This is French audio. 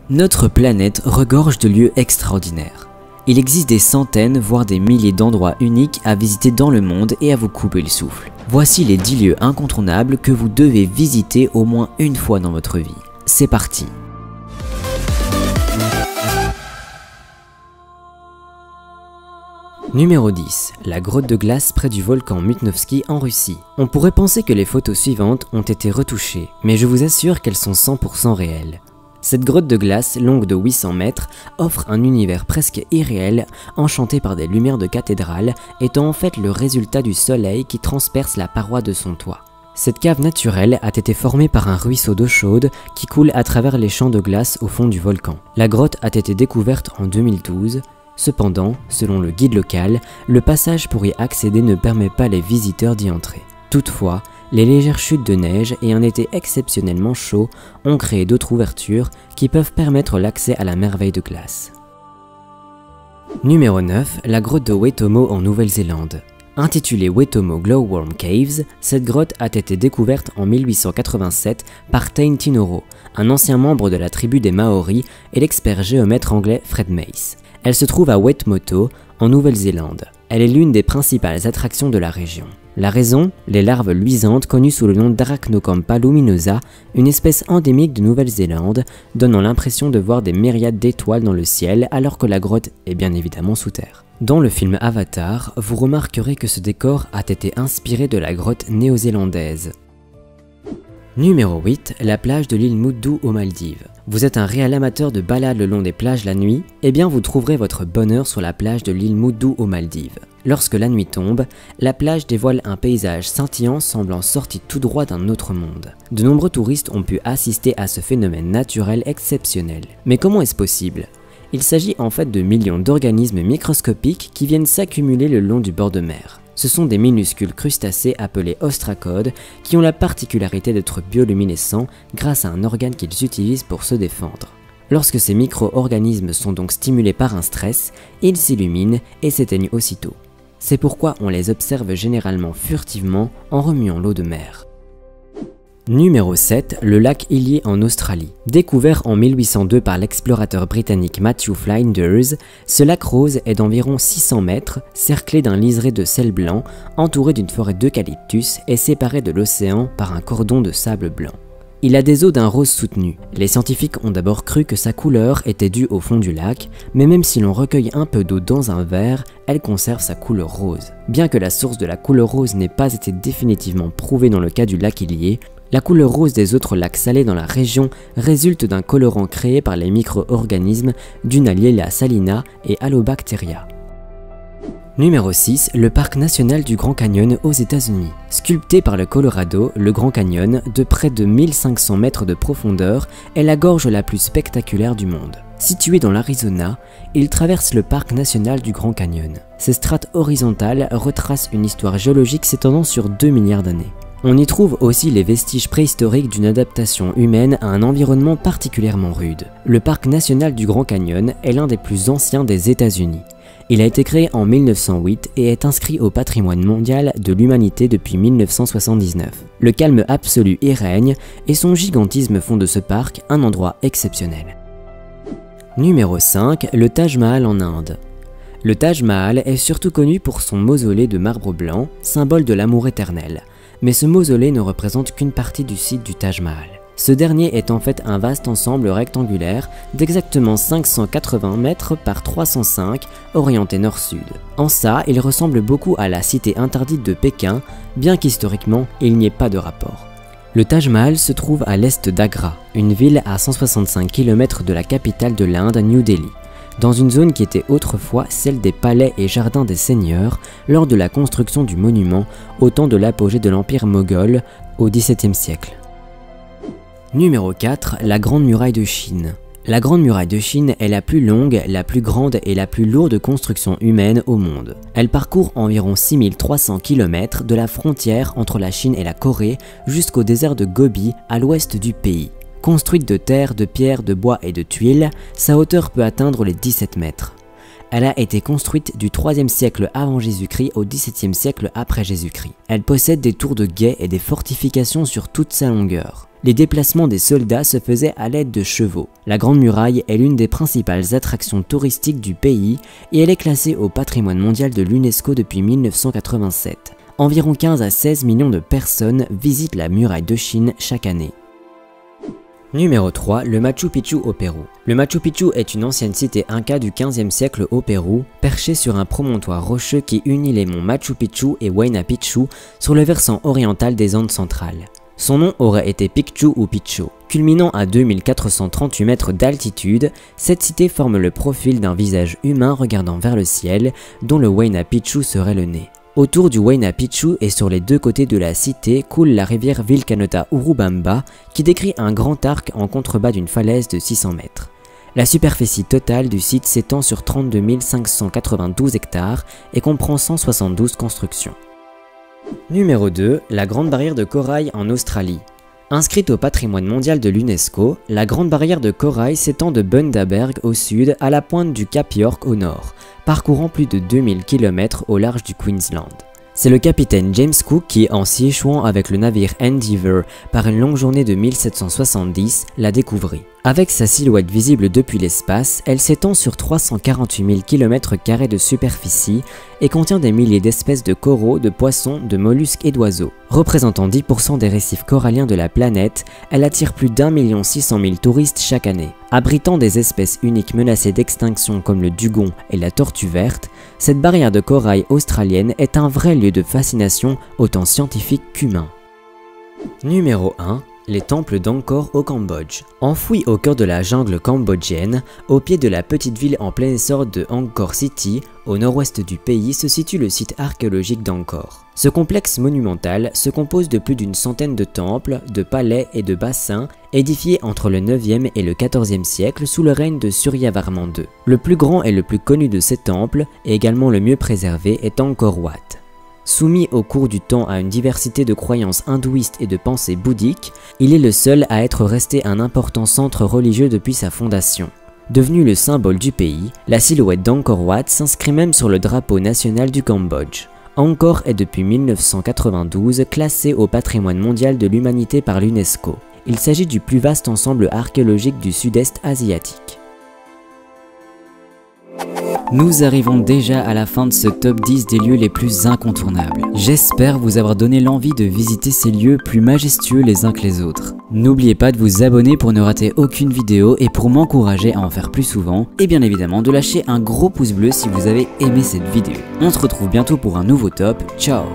Notre planète regorge de lieux extraordinaires. Il existe des centaines, voire des milliers d'endroits uniques à visiter dans le monde et à vous couper le souffle. Voici les 10 lieux incontournables que vous devez visiter au moins une fois dans votre vie. C'est parti! Numéro 10. La grotte de glace près du volcan Mutnovski en Russie. On pourrait penser que les photos suivantes ont été retouchées, mais je vous assure qu'elles sont 100% réelles. Cette grotte de glace, longue de 800 mètres, offre un univers presque irréel, enchanté par des lumières de cathédrale, étant en fait le résultat du soleil qui transperce la paroi de son toit. Cette cave naturelle a été formée par un ruisseau d'eau chaude qui coule à travers les champs de glace au fond du volcan. La grotte a été découverte en 2012. Cependant, selon le guide local, le passage pour y accéder ne permet pas les visiteurs d'y entrer. Toutefois, les légères chutes de neige et un été exceptionnellement chaud ont créé d'autres ouvertures qui peuvent permettre l'accès à la merveille de glace. Numéro 9. La grotte de Wetomo en Nouvelle-Zélande. Intitulée Wetomo Glowworm Caves, cette grotte a été découverte en 1887 par Tain Tinoro, un ancien membre de la tribu des Maoris et l'expert géomètre anglais Fred Mace. Elle se trouve à Wetmoto, en Nouvelle-Zélande. Elle est l'une des principales attractions de la région. La raison, les larves luisantes connues sous le nom d'Arachnocampa luminosa, une espèce endémique de Nouvelle-Zélande, donnant l'impression de voir des myriades d'étoiles dans le ciel alors que la grotte est bien évidemment sous terre. Dans le film Avatar, vous remarquerez que ce décor a été inspiré de la grotte néo-zélandaise. Numéro 8. La plage de l'île Mudu aux Maldives. Vous êtes un réel amateur de balades le long des plages la nuit? Eh bien vous trouverez votre bonheur sur la plage de l'île Mudu aux Maldives. Lorsque la nuit tombe, la plage dévoile un paysage scintillant semblant sorti tout droit d'un autre monde. De nombreux touristes ont pu assister à ce phénomène naturel exceptionnel. Mais comment est-ce possible? Il s'agit en fait de millions d'organismes microscopiques qui viennent s'accumuler le long du bord de mer. Ce sont des minuscules crustacés appelés ostracodes qui ont la particularité d'être bioluminescents grâce à un organe qu'ils utilisent pour se défendre. Lorsque ces micro-organismes sont donc stimulés par un stress, ils s'illuminent et s'éteignent aussitôt. C'est pourquoi on les observe généralement furtivement en remuant l'eau de mer. Numéro 7. Le lac Illier en Australie. Découvert en 1802 par l'explorateur britannique Matthew Flinders, ce lac rose est d'environ 600 mètres, cerclé d'un liseré de sel blanc, entouré d'une forêt d'eucalyptus et séparé de l'océan par un cordon de sable blanc. Il a des eaux d'un rose soutenu. Les scientifiques ont d'abord cru que sa couleur était due au fond du lac, mais même si l'on recueille un peu d'eau dans un verre, elle conserve sa couleur rose. Bien que la source de la couleur rose n'ait pas été définitivement prouvée dans le cas du lac Illier, la couleur rose des autres lacs salés dans la région résulte d'un colorant créé par les micro-organismes Dunaliella salina et Allobacteria. Numéro 6. Le parc national du Grand Canyon aux États-Unis. Sculpté par le Colorado, le Grand Canyon, de près de 1500 mètres de profondeur, est la gorge la plus spectaculaire du monde. Situé dans l'Arizona, il traverse le parc national du Grand Canyon. Ces strates horizontales retracent une histoire géologique s'étendant sur 2 milliards d'années. On y trouve aussi les vestiges préhistoriques d'une adaptation humaine à un environnement particulièrement rude. Le parc national du Grand Canyon est l'un des plus anciens des États-Unis. Il a été créé en 1908 et est inscrit au patrimoine mondial de l'humanité depuis 1979. Le calme absolu y règne et son gigantisme font de ce parc un endroit exceptionnel. Numéro 5. Le Taj Mahal en Inde. Le Taj Mahal est surtout connu pour son mausolée de marbre blanc, symbole de l'amour éternel. Mais ce mausolée ne représente qu'une partie du site du Taj Mahal. Ce dernier est en fait un vaste ensemble rectangulaire d'exactement 580 mètres par 305, orienté nord-sud. En ça, il ressemble beaucoup à la cité interdite de Pékin, bien qu'historiquement, il n'y ait pas de rapport. Le Taj Mahal se trouve à l'est d'Agra, une ville à 165 km de la capitale de l'Inde, New Delhi, dans une zone qui était autrefois celle des palais et jardins des seigneurs lors de la construction du monument au temps de l'apogée de l'Empire moghol au XVIIe siècle. Numéro 4. La Grande Muraille de Chine. La Grande Muraille de Chine est la plus longue, la plus grande et la plus lourde construction humaine au monde. Elle parcourt environ 6300 km de la frontière entre la Chine et la Corée jusqu'au désert de Gobi à l'ouest du pays. Construite de terre, de pierre, de bois et de tuiles, sa hauteur peut atteindre les 17 mètres. Elle a été construite du 3e siècle avant Jésus-Christ au 17e siècle après Jésus-Christ. Elle possède des tours de guet et des fortifications sur toute sa longueur. Les déplacements des soldats se faisaient à l'aide de chevaux. La Grande Muraille est l'une des principales attractions touristiques du pays et elle est classée au patrimoine mondial de l'UNESCO depuis 1987. Environ 15 à 16 millions de personnes visitent la muraille de Chine chaque année. Numéro 3, le Machu Picchu au Pérou. Le Machu Picchu est une ancienne cité inca du 15e siècle au Pérou, perchée sur un promontoire rocheux qui unit les monts Machu Picchu et Huayna Picchu sur le versant oriental des Andes centrales. Son nom aurait été Picchu ou Picho. Culminant à 2438 mètres d'altitude, cette cité forme le profil d'un visage humain regardant vers le ciel, dont le Huayna Picchu serait le nez. Autour du Huayna Picchu et sur les deux côtés de la cité coule la rivière Vilcanota Urubamba qui décrit un grand arc en contrebas d'une falaise de 600 mètres. La superficie totale du site s'étend sur 32 592 hectares et comprend 172 constructions. Numéro 2, la Grande Barrière de Corail en Australie. Inscrite au patrimoine mondial de l'UNESCO, la Grande Barrière de Corail s'étend de Bundaberg au sud à la pointe du Cap York au nord, parcourant plus de 2000 km au large du Queensland. C'est le capitaine James Cook qui, en s'y échouant avec le navire Endeavour par une longue journée de 1770, l'a découvrit. Avec sa silhouette visible depuis l'espace, elle s'étend sur 348 000 km² de superficie et contient des milliers d'espèces de coraux, de poissons, de mollusques et d'oiseaux. Représentant 10% des récifs coralliens de la planète, elle attire plus d'1 600 000 touristes chaque année. Abritant des espèces uniques menacées d'extinction comme le dugong et la tortue verte, cette barrière de corail australienne est un vrai lieu de fascination autant scientifique qu'humain. Numéro 1. Les temples d'Angkor au Cambodge. Enfoui au cœur de la jungle cambodgienne, au pied de la petite ville en plein essor de Angkor City, au nord-ouest du pays, se situe le site archéologique d'Angkor. Ce complexe monumental se compose de plus d'une centaine de temples, de palais et de bassins, édifiés entre le 9e et le 14e siècle sous le règne de Suryavarman II. Le plus grand et le plus connu de ces temples, et également le mieux préservé, est Angkor Wat. Soumis au cours du temps à une diversité de croyances hindouistes et de pensées bouddhiques, il est le seul à être resté un important centre religieux depuis sa fondation. Devenu le symbole du pays, la silhouette d'Angkor Wat s'inscrit même sur le drapeau national du Cambodge. Angkor est depuis 1992 classé au patrimoine mondial de l'humanité par l'UNESCO. Il s'agit du plus vaste ensemble archéologique du sud-est asiatique. Nous arrivons déjà à la fin de ce top 10 des lieux les plus incontournables. J'espère vous avoir donné l'envie de visiter ces lieux plus majestueux les uns que les autres. N'oubliez pas de vous abonner pour ne rater aucune vidéo et pour m'encourager à en faire plus souvent. Et bien évidemment de lâcher un gros pouce bleu si vous avez aimé cette vidéo. On se retrouve bientôt pour un nouveau top. Ciao!